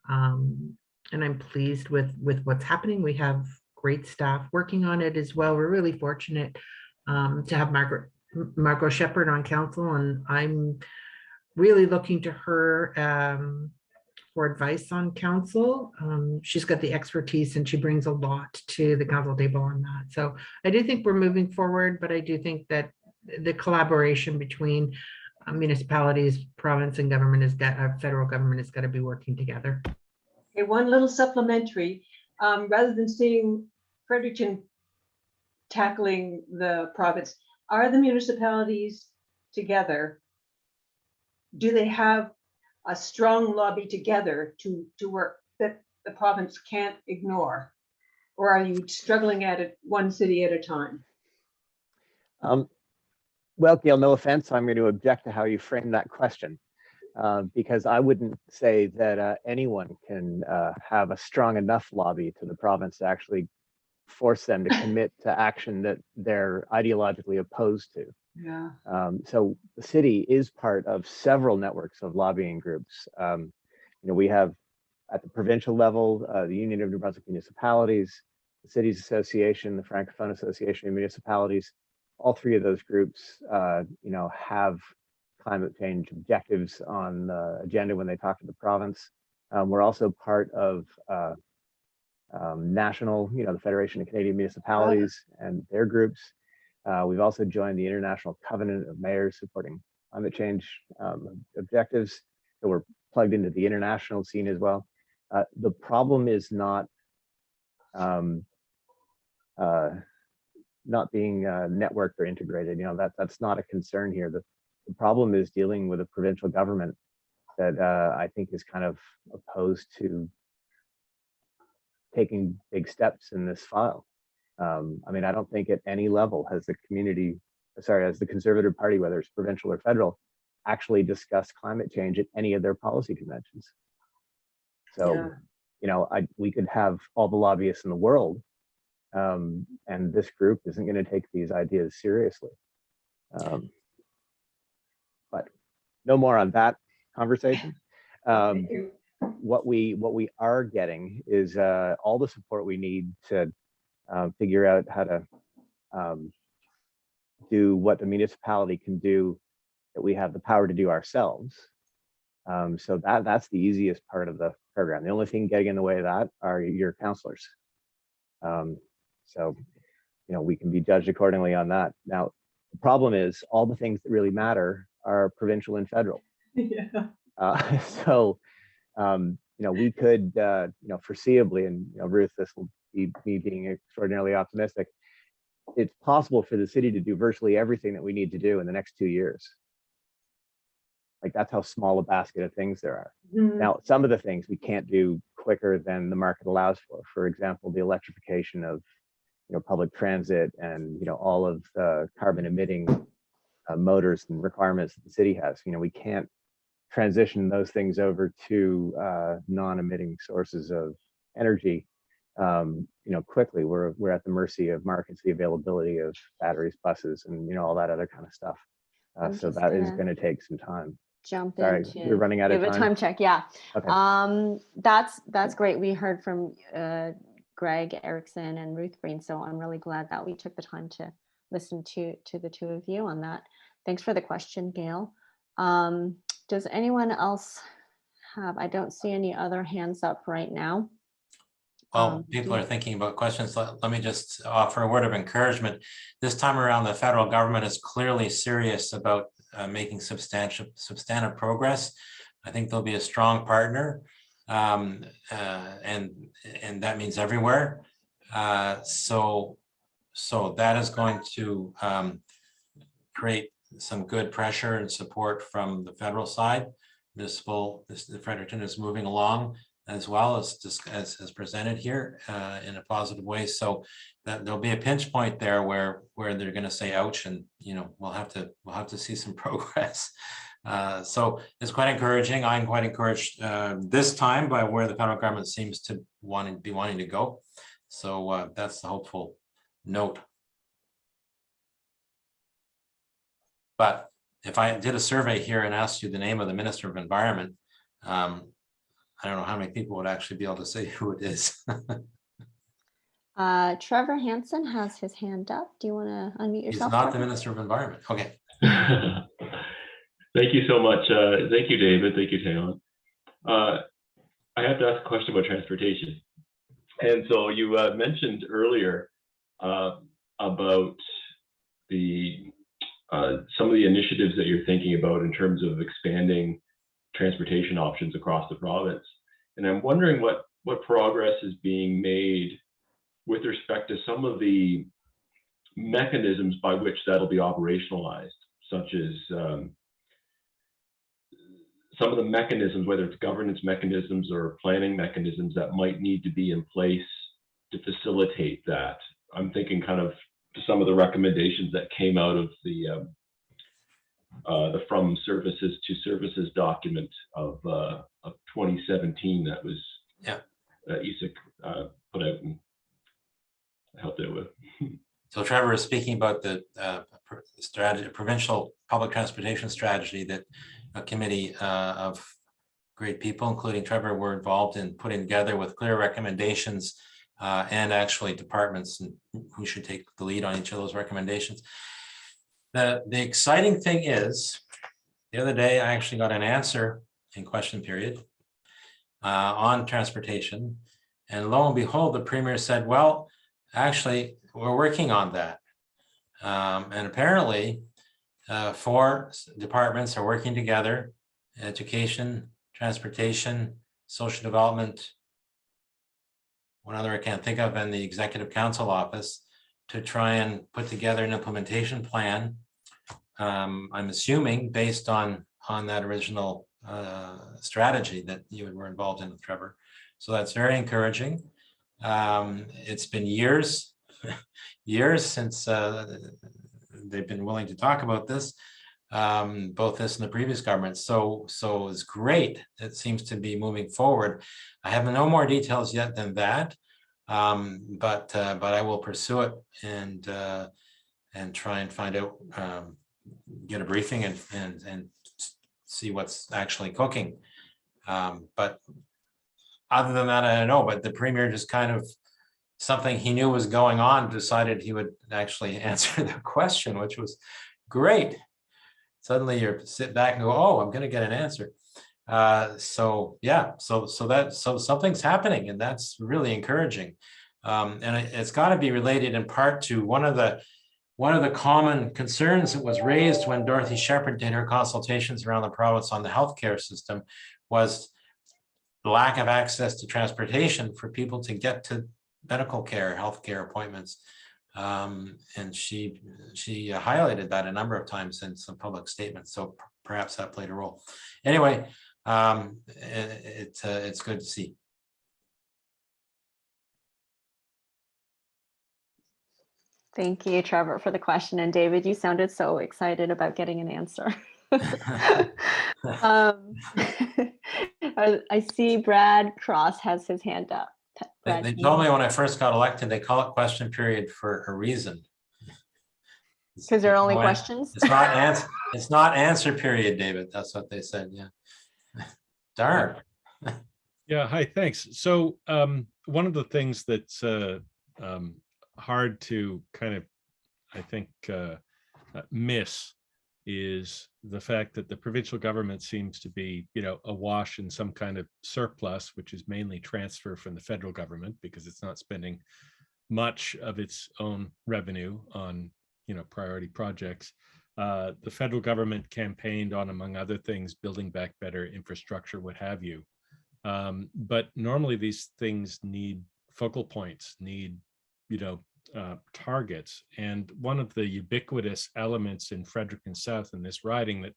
[SPEAKER 8] and I'm pleased with what's happening. We have great staff working on it as well. We're really fortunate to have Margot Shepherd on council, and I'm really looking to her for advice on council. She's got the expertise and she brings a lot to the council table on that. So I do think we're moving forward, but I do think that the collaboration between municipalities, province, and federal government has got to be working together.
[SPEAKER 6] Okay, one little supplementary. Rather than seeing Fredericton tackling the province, are the municipalities together? Do they have a strong lobby together to work that the province can't ignore? Or are you struggling at it one city at a time?
[SPEAKER 7] Well, Gail, no offense, I'm going to object to how you frame that question, because I wouldn't say that anyone can have a strong enough lobby to the province to actually force them to commit to action that they're ideologically opposed to.
[SPEAKER 6] Yeah.
[SPEAKER 7] So the city is part of several networks of lobbying groups. We have at the provincial level, the Union of New Brunswick Municipalities, the Cities Association, the Francophone Association of Municipalities. All three of those groups, have climate change objectives on the agenda when they talk to the province. We're also part of national, the Federation of Canadian Municipalities and their groups. We've also joined the International Covenant of Mayors supporting climate change objectives. So we're plugged into the international scene as well. The problem is not being networked or integrated. That's not a concern here. The problem is dealing with a provincial government that I think is kind of opposed to taking big steps in this file. I don't think at any level has the Conservative Party, whether it's provincial or federal, actually discussed climate change at any of their policy conventions. So, we could have all the lobbyists in the world, and this group isn't going to take these ideas seriously. But no more on that conversation. What we are getting is all the support we need to figure out how to do what the municipality can do that we have the power to do ourselves. So that's the easiest part of the program. The only thing getting in the way of that are your councillors. So we can be judged accordingly on that. Now, the problem is all the things that really matter are provincial and federal.
[SPEAKER 6] Yeah.
[SPEAKER 7] So we could foreseeably, and Ruth, this will be me being extraordinarily optimistic, it's possible for the city to do virtually everything that we need to do in the next 2 years. Like, that's how small a basket of things there are.
[SPEAKER 6] Mhm.
[SPEAKER 7] Now, some of the things we can't do quicker than the market allows for. For example, the electrification of public transit and all of the carbon emitting motors and requirements that the city has. We can't transition those things over to non-emitting sources of energy quickly. We're at the mercy of markets, the availability of batteries, buses, and all that other kind of stuff. So that is going to take some time.
[SPEAKER 1] jump
[SPEAKER 7] Sorry,
[SPEAKER 1] into.
[SPEAKER 7] we're running out of
[SPEAKER 1] give a
[SPEAKER 7] time.
[SPEAKER 1] time check. Yeah.
[SPEAKER 7] Okay.
[SPEAKER 1] That's great. We heard from Greg Erickson and Ruth Green, so I'm really glad that we took the time to listen to the two of you on that. Thanks for the question, Gail. Does anyone else have? I don't see any other hands up right now.
[SPEAKER 2] Well, people are thinking about questions. Let me just offer a word of encouragement. This time around, the federal government is clearly serious about making substantive progress. I think they'll be a strong partner, and that means everywhere. So that is going to create some good pressure and support from the federal side. Fredericton is moving along as well as presented here in a positive way. So that there'll be a pinch point there where they're going to say ouch, and we'll have to see some progress. So it's quite encouraging. I'm quite encouraged this time by where the federal government seems to be wanting to go. So that's the hopeful note. But if I did a survey here and asked you the name of the Minister of Environment, I don't know how many people would actually be able to say who it is.
[SPEAKER 1] Trevor Hansen has his hand up. Do you want to unmute yourself?
[SPEAKER 2] He's not
[SPEAKER 1] Trevor?
[SPEAKER 2] the Minister of Environment. Okay.
[SPEAKER 9] Thank you so much. Thank you, David. Thank you, Taylor. I have to ask a question about transportation. And so you mentioned earlier about some of the initiatives that you're thinking about in terms of expanding transportation options across the province. And I'm wondering what progress is being made with respect to some of the mechanisms by which that'll be operationalized, such as some of the mechanisms, whether it's governance mechanisms or planning mechanisms that might need to be in place to facilitate that. I'm thinking kind of to some of the recommendations that came out of the From Services to Services document of 2017 that was ESIC put out and helped out with.
[SPEAKER 2] So Trevor is speaking about the provincial public transportation strategy that a committee of great people, including Trevor, were involved in putting together with clear recommendations and actually departments and who should take the lead on each of those recommendations. The exciting thing is, the other day I actually got an answer in question period on transportation, and lo and behold, the Premier said, well, actually, we're working on that. And apparently, 4 departments are working together: education, transportation, social development, one other I can't think of, and the Executive Council Office, to try and put together an implementation plan. I'm assuming based on that original strategy that you were involved in with Trevor. So that's very encouraging. It's been years since they've been willing to talk about this, both this and the previous government. So it's great. It seems to be moving forward. I have no more details yet than that, but I will pursue it and try and find out, get a briefing and see what's actually cooking. But other than that, I don't know. But the Premier just kind of, something he knew was going on, decided he would actually answer the question, which was great. Suddenly you sit back and go, oh, I'm going to get an answer. So yeah, so something's happening, and that's really encouraging. And it's got to be related in part to one of the common concerns that was raised when Dorothy Shepherd did her consultations around the province on the healthcare system, was the lack of access to transportation for people to get to medical care, healthcare appointments. And she highlighted that a number of times in some public statements. So perhaps that played a role. Anyway, it's good to see.
[SPEAKER 1] Thank you, Trevor, for the question. And David, you sounded so excited about getting an answer. I see Brad Cross has his hand up.
[SPEAKER 2] They told me when I first got elected, they call it question period for a reason.
[SPEAKER 1] Because there are only
[SPEAKER 2] No,
[SPEAKER 1] questions.
[SPEAKER 2] It's not answer period, David. That's what they said. Yeah. Darn.
[SPEAKER 10] Yeah, hi, thanks. So one of the things that's hard to kind of, I think, miss is the fact that the provincial government seems to be, awash in some kind of surplus, which is mainly transfer from the federal government because it's not spending much of its own revenue on, priority projects. The federal government campaigned on, among other things, building back better infrastructure, what have you. But normally these things need focal points, need, targets. And one of the ubiquitous elements in Fredericton South in this riding that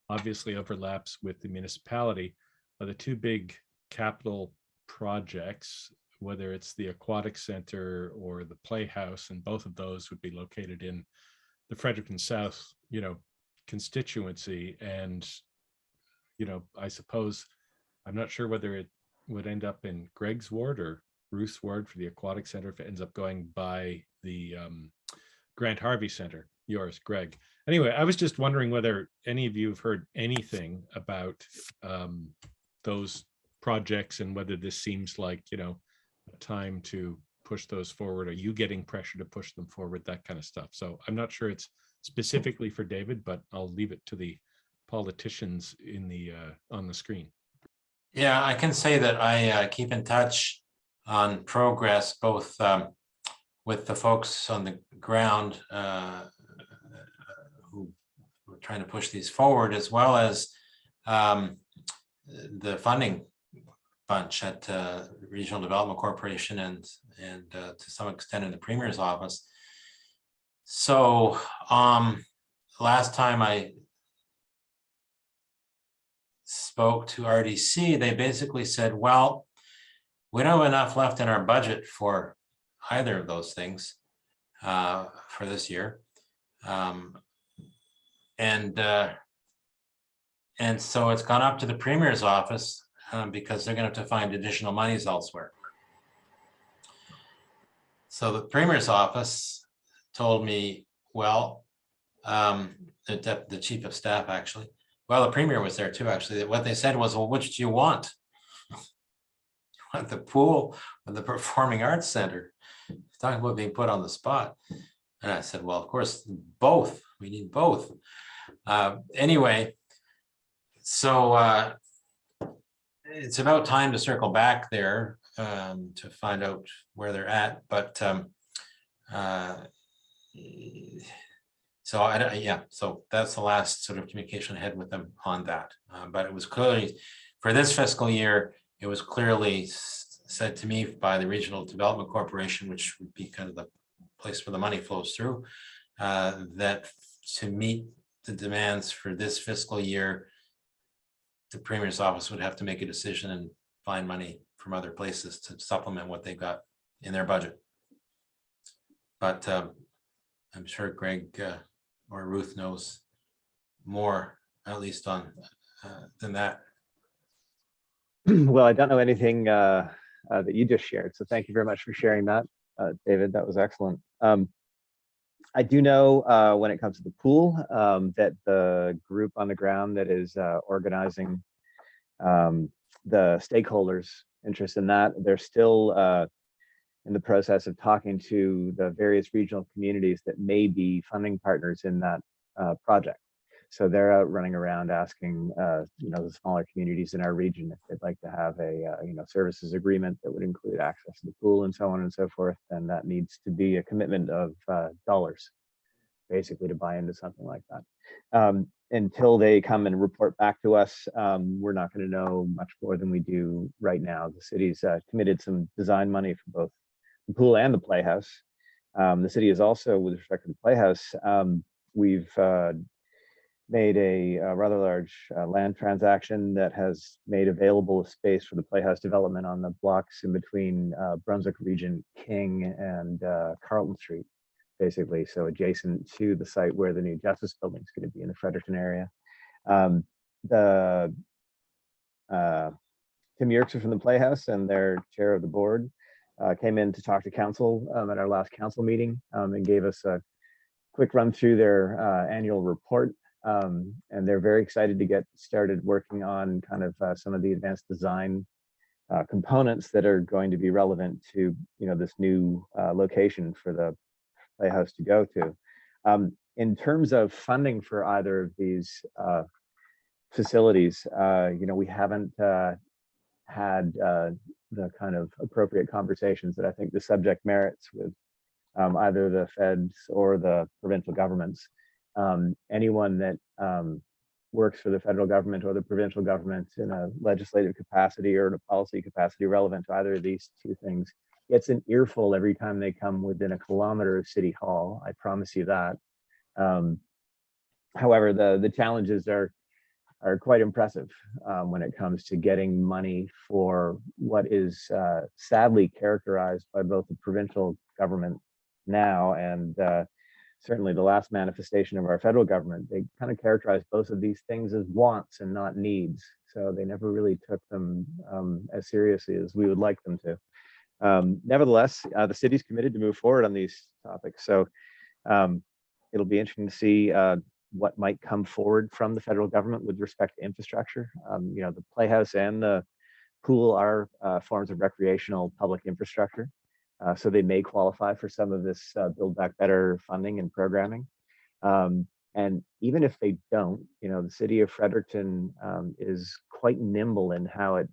[SPEAKER 10] obviously overlaps with the municipality are the two big capital projects, whether it's the aquatic center or the playhouse, and both of those would be located in the Fredericton South, constituency. And, I suppose, I'm not sure whether it would end up in Greg's ward or Ruth's ward for the aquatic center if it ends up going by the Grant Harvey Center, yours, Greg. Anyway, I was just wondering whether any of you have heard anything about those projects and whether this seems like, a time to push those forward. Are you getting pressure to push them forward, that kind of stuff? So I'm not sure it's specifically for David, but I'll leave it to the politicians in the on the screen.
[SPEAKER 2] Yeah, I can say that I keep in touch on progress, both with the folks on the ground who are trying to push these forward, as well as the funding bunch at Regional Development Corporation and to some extent in the Premier's office. So last time I spoke to RDC, they basically said, well, we don't have enough left in our budget for either of those things for this year. And so it's gone up to the Premier's office because they're going to have to find additional monies elsewhere. So the Premier's office told me, well, the Chief of Staff actually, well, the Premier was there too, actually. What they said was, well, which do you want? The pool or the Performing Arts Center? Talking about being put on the spot. And I said, well, of course, both. We need both. Anyway, so it's about time to circle back there to find out where they're at. But so that's the last sort of communication I had with them on that. But it was clearly, for this fiscal year, it was clearly said to me by the Regional Development Corporation, which would be kind of the place where the money flows through, that to meet the demands for this fiscal year, the Premier's office would have to make a decision and find money from other places to supplement what they've got in their budget. But I'm sure Greg or Ruth knows more, at least on than that.
[SPEAKER 7] Well, I don't know anything that you just shared, so thank you very much for sharing that, David. That was excellent. I do know when it comes to the pool that the group on the ground that is organizing the stakeholders' interest in that, they're still in the process of talking to the various regional communities that may be funding partners in that project. So they're out running around asking, the smaller communities in our region if they'd like to have a, services agreement that would include access to the pool and so on and so forth. And that needs to be a commitment of dollars, basically, to buy into something like that. Until they come and report back to us, we're not going to know much more than we do right now. The city's committed some design money for both the pool and the playhouse. The city is also, with respect to the playhouse, we've made a rather large land transaction that has made available a space for the playhouse development on the blocks in between Brunswick Region, King, and Carlton Street, basically. So adjacent to the site where the new Justice Building is going to be in the Fredericton area. Tim Yerkes from the Playhouse and their chair of the board came in to talk to council at our last council meeting and gave us a quick run through their annual report. And they're very excited to get started working on kind of some of the advanced design components that are going to be relevant to, this new location for the Playhouse to go to. In terms of funding for either of these facilities, we haven't had the kind of appropriate conversations that I think the subject merits with either the feds or the provincial governments. Anyone that works for the federal government or the provincial government in a legislative capacity or in a policy capacity relevant to either of these two things gets an earful every time they come within a kilometer of City Hall. I promise you that. However, the challenges are quite impressive when it comes to getting money for what is sadly characterized by both the provincial government now and certainly the last manifestation of our federal government. They kind of characterize both of these things as wants and not needs. So they never really took them as seriously as we would like them to. Nevertheless, the city's committed to move forward on these topics. So it'll be interesting to see what might come forward from the federal government with respect to infrastructure. The Playhouse and the pool are forms of recreational public infrastructure. So they may qualify for some of this Build Back Better funding and programming. And even if they don't, the city of Fredericton is quite nimble in how it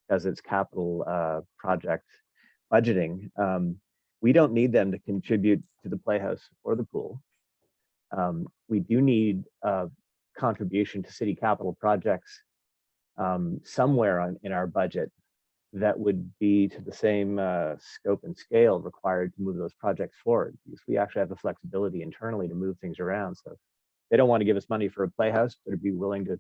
[SPEAKER 7] does its capital project budgeting. We don't need them to contribute to the Playhouse or the pool. We do need a contribution to city capital projects somewhere in our budget that would be to the same scope and scale required to move those projects forward, because we actually have the flexibility internally to move things around. So they don't want to give us money for a Playhouse, but would be willing to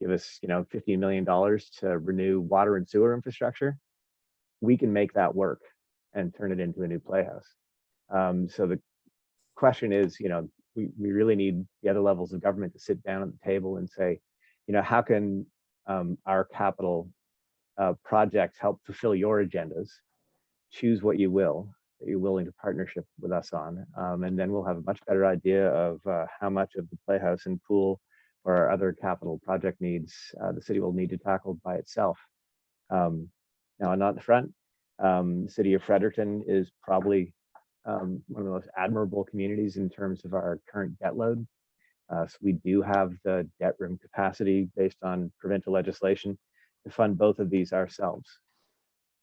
[SPEAKER 7] give us, $15 million to renew water and sewer infrastructure. We can make that work and turn it into a new Playhouse. So the question is, we really need the other levels of government to sit down at the table and say, how can our capital projects help fulfill your agendas? Choose what you will, that you're willing to partnership with us on. And then we'll have a much better idea of how much of the Playhouse and pool or our other capital project needs the city will need to tackle by itself. Now, not the front, the city of Fredericton is probably one of the most admirable communities in terms of our current debt load. So we do have the debt room capacity based on provincial legislation to fund both of these ourselves.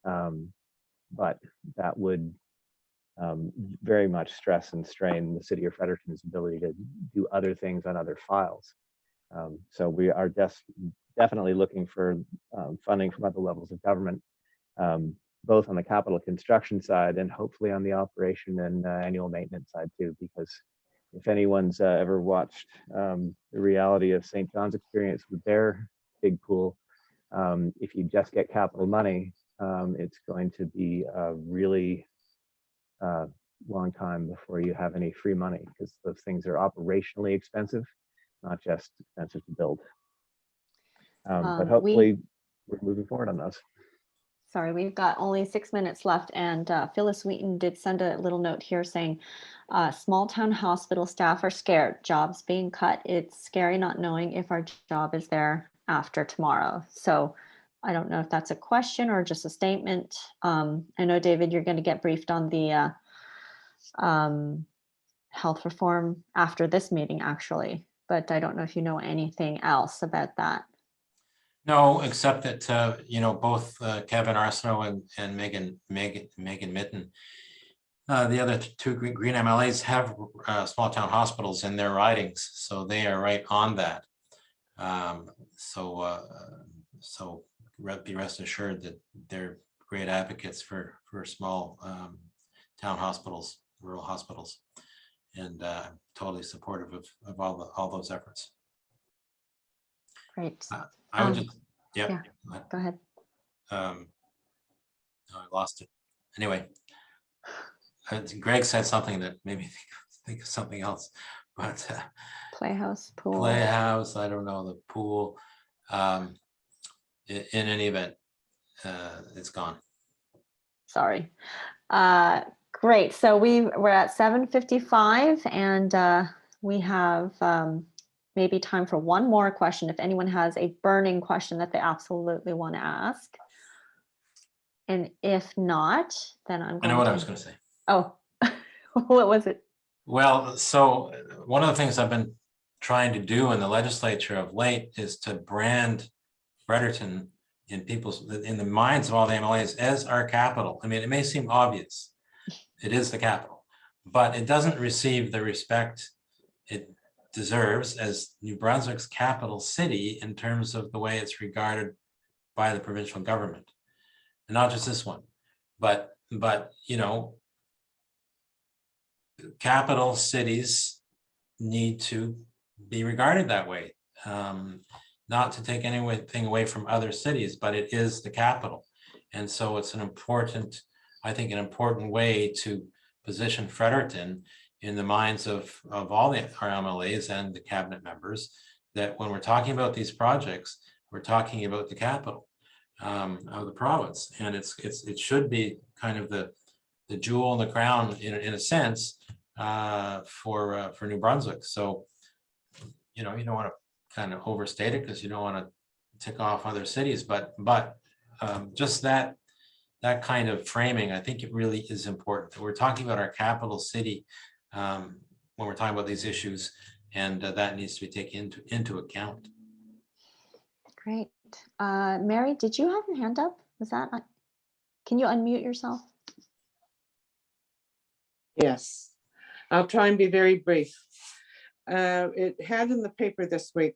[SPEAKER 7] But that would very much stress and strain the city of Fredericton's ability to do other things on other files. So we are definitely looking for funding from other levels of government, both on the capital construction side and hopefully on the operation and annual maintenance side too, because if anyone's ever watched the reality of St. John's experience with their big pool, if you just get capital money, it's going to be a really long time before you have any free money, because those things are operationally expensive, not just expensive to build. But hopefully we're moving forward on those.
[SPEAKER 1] Sorry, we've got only 6 minutes left, and Phyllis Wheaton did send a little note here saying, small town hospital staff are scared, jobs being cut. It's scary not knowing if our job is there after tomorrow. So I don't know if that's a question or just a statement. I know, David, you're going to get briefed on the health reform after this meeting, actually, but I don't know if you know anything else about that.
[SPEAKER 2] No, except that, both Kevin Arsenault and Megan Mitten, the other two Green MLAs have small town hospitals in their ridings, so they are right on that. So be rest assured that they're great advocates for small town hospitals, rural hospitals, and totally supportive of all those efforts.
[SPEAKER 1] Great.
[SPEAKER 2] I would just,
[SPEAKER 1] yeah, go ahead.
[SPEAKER 2] I lost it. Anyway, Greg said something that made me think of something else, but
[SPEAKER 1] Playhouse, pool.
[SPEAKER 2] Playhouse, I don't know, the pool. In any event, it's gone. Sorry.
[SPEAKER 1] Great. So we're at 7:55, and we have maybe time for one more question if anyone has a burning question that they absolutely want to ask. And if not, then I'm
[SPEAKER 2] I
[SPEAKER 1] going
[SPEAKER 2] know what
[SPEAKER 1] to...
[SPEAKER 2] I was going to say.
[SPEAKER 1] Oh, what was it?
[SPEAKER 2] Well, so one of the things I've been trying to do in the legislature of late is to brand Fredericton in the minds of all the MLAs as our capital. I mean, it may seem obvious. It is the capital, but it doesn't receive the respect it deserves as New Brunswick's capital city in terms of the way it's regarded by the provincial government. And not just this one, but you know, capital cities need to be regarded that way. Not to take anything away from other cities, but it is the capital. And so it's an important, I think, an important way to position Fredericton in the minds of all our MLAs and the cabinet members, that when we're talking about these projects, we're talking about the capital of the province. And it should be kind of the jewel in the crown in a sense for New Brunswick. So, you know, you don't want to kind of overstate it because you don't want to tick off other cities, but just that kind of framing, I think it really is important. We're talking about our capital city when we're talking about these issues, and that needs to be taken into account.
[SPEAKER 1] Great. Mary, did you have your hand up? Was that, can you unmute yourself?
[SPEAKER 4] Yes, I'll try and be very brief. It had in the paper this week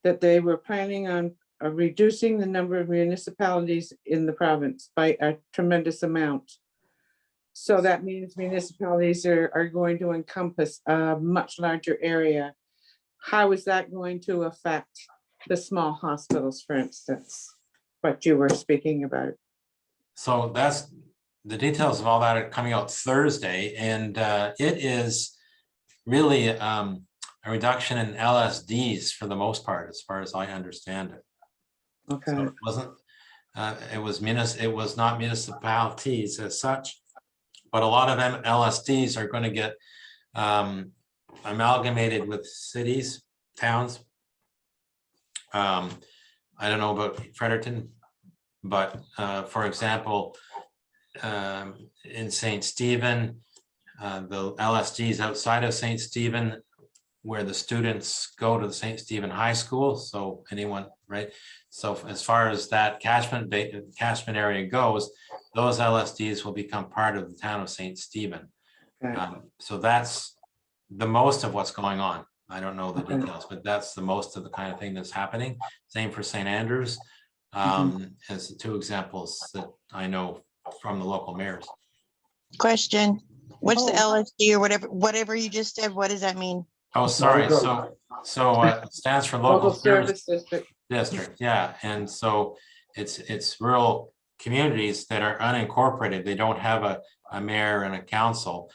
[SPEAKER 4] that they were planning on reducing the number of municipalities in the province by a tremendous amount. So that means municipalities are going to encompass a much larger area. How is that going to affect the small hospitals, for instance, what you were speaking about?
[SPEAKER 2] So that's the details of all that are coming out Thursday, and it is really a reduction in LSDs for the most part, as far as I understand it.
[SPEAKER 4] Okay.
[SPEAKER 2] So it wasn't. It was not municipalities as such, but a lot of them LSDs are going to get amalgamated with cities, towns. I don't know about Fredericton, but for example, in St. Stephen, the LSDs outside of St. Stephen, where the students go to the St. Stephen High School. So anyone, right? So as far as that catchment area goes, those LSDs will become part of the town of St. Stephen.
[SPEAKER 4] Okay.
[SPEAKER 2] So that's the most of what's going on. I don't know the
[SPEAKER 4] Okay.
[SPEAKER 2] details, but that's the most of the kind of thing that's happening. Same for St. Andrews, as the two examples that I know from the local mayors.
[SPEAKER 11] Question, what's the
[SPEAKER 4] Oh.
[SPEAKER 11] LSD or whatever you just said, what does that mean?
[SPEAKER 2] Oh, sorry. So it stands for Local Service District. Yeah, and so it's rural communities that are unincorporated. They don't have a mayor and a council.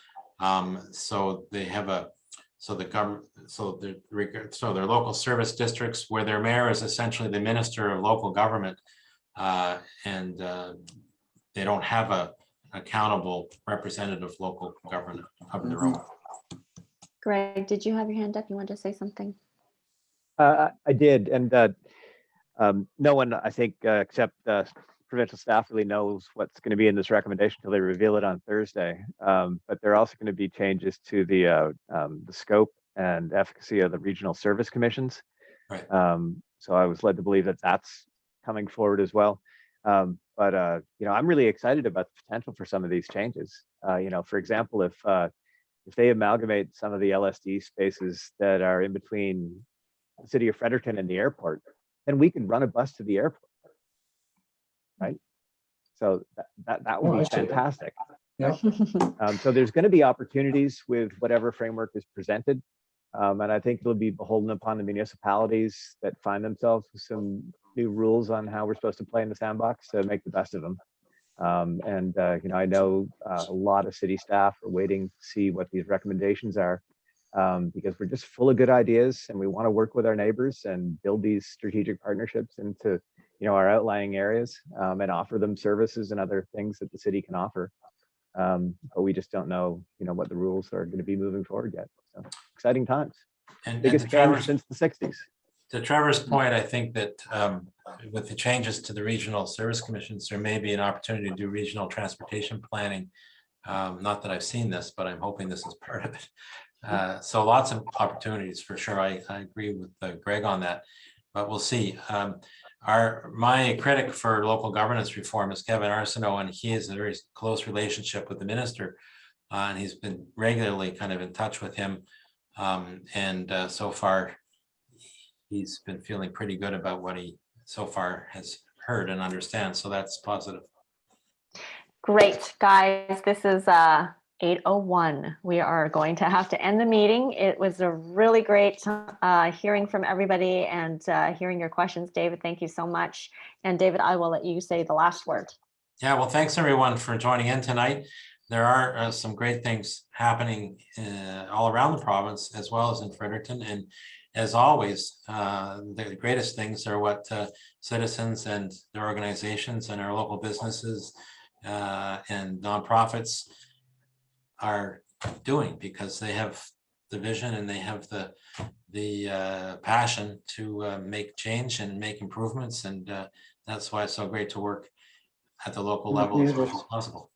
[SPEAKER 2] So they have they're local service districts where their mayor is essentially the minister of local government, and they don't have a accountable representative local government of their own.
[SPEAKER 1] Greg, did you have your hand up? You wanted to say something?
[SPEAKER 7] I did, and no one, I think, except provincial staff really knows what's going to be in this recommendation until they reveal it on Thursday. But there are also going to be changes to the scope and efficacy of the regional service commissions.
[SPEAKER 2] Right.
[SPEAKER 7] So I was led to believe that that's coming forward as well. But you know, I'm really excited about the potential for some of these changes. You know, for example, if they amalgamate some of the LSD spaces that are in between the city of Fredericton and the airport, then we can run a bus to the airport, right? So that would be fantastic.
[SPEAKER 5] Yeah.
[SPEAKER 7] So there's going to be opportunities with whatever framework is presented. And I think it'll be beholden upon the municipalities that find themselves with some new rules on how we're supposed to play in the sandbox to make the best of them. You know, I know a lot of city staff are waiting to see what these recommendations are, because we're just full of good ideas and we want to work with our neighbors and build these strategic partnerships into, you know, our outlying areas, and offer them services and other things that the city can offer. But we just don't know, what the rules are going to be moving forward yet. So exciting times.
[SPEAKER 2] And
[SPEAKER 7] Biggest
[SPEAKER 2] to
[SPEAKER 7] change
[SPEAKER 2] Trevor's,
[SPEAKER 7] since the 60s.
[SPEAKER 2] to Trevor's point, I think that with the changes to the regional service commissions, there may be an opportunity to do regional transportation planning. Not that I've seen this, but I'm hoping this is part of it. So lots of opportunities for sure. I agree with Greg on that, but we'll see. My critic for local governance reform is Kevin Arsenault, and he has a very close relationship with the minister. And he's been regularly kind of in touch with him. So far, he's been feeling pretty good about what he so far has heard and understands. So that's positive.
[SPEAKER 1] Great, guys. This is 8:01. We are going to have to end the meeting. It was a really great hearing from everybody and hearing your questions. David, thank you so much. And David, I will let you say the last word.
[SPEAKER 2] Yeah, well, thanks everyone for joining in tonight. There are some great things happening all around the province as well as in Fredericton. And as always, the greatest things are what citizens and their organizations and our local businesses and nonprofits are doing, because they have the vision and they have the passion to make change and make improvements. And that's why it's so great to work at the local level as much as possible.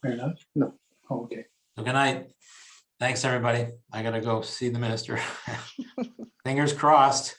[SPEAKER 5] Fair enough. No. Oh, okay.
[SPEAKER 2] So good night. Thanks, everybody. I gotta go see the minister. Fingers crossed.